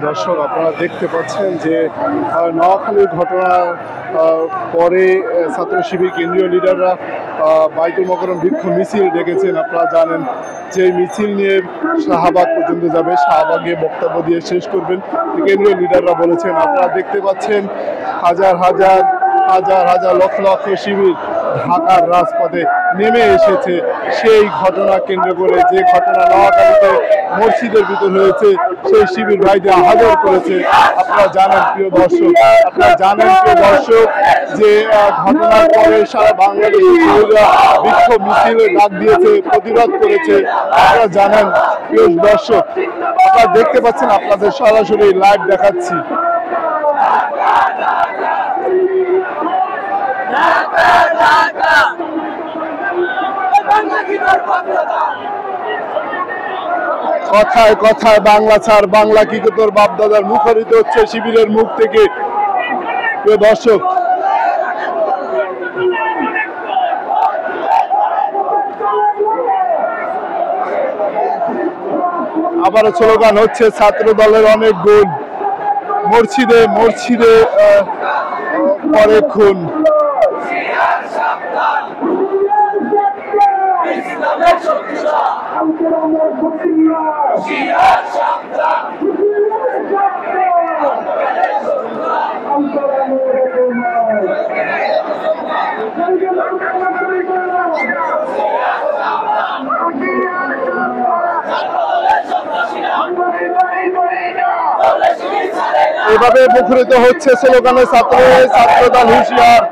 দর্শক আপনারা দেখতে পাচ্ছেন যে নোয়াখালীর ঘটনার পরে ছাত্র শিবির কেন্দ্রীয় লিডাররা বাইতুল মোকাররম বিক্ষোভ মিছিল ডেকেছেন। আপনারা জানেন যে মিছিল নিয়ে শাহবাগ পর্যন্ত যাবে, শাহবাগে বক্তব্য দিয়ে শেষ করবেন কেন্দ্রীয় লিডাররা বলেছেন। আপনারা দেখতে পাচ্ছেন হাজার হাজার লক্ষ লক্ষ শিবির ঢাকার রাজপথে নেমে এসেছে সেই ঘটনা কেন্দ্র করে, যে ঘটনা নোয়াখালীতে মসজিদের ভিতর হয়েছে সেই শিবির ভাইদের আদর করেছে। আপনারা জানেন প্রিয় দর্শক যে ঘটনার পরে সারা বাংলাদেশ বিক্ষোভ মিছিলের ডাক দিয়েছে, প্রতিবাদ করেছে। আপনারা জানেন প্রিয় দর্শক, আপনারা দেখতে পাচ্ছেন, আপনাদের সরাসরি লাইভ দেখাচ্ছি। কথায় কথায় বাংলা ছাড়, বাংলা কি তোর বাপদাদার, মুখরিত হচ্ছে শিবিরের মুখ থেকে। প্রিয় দর্শক, আবারও স্লোগান হচ্ছে ছাত্র দলের অনেক গুণ, মসজিদে পরে খুন। এভাবে মুখরিত হচ্ছে স্লোগানে ছাত্রদল হুঁশিয়ার।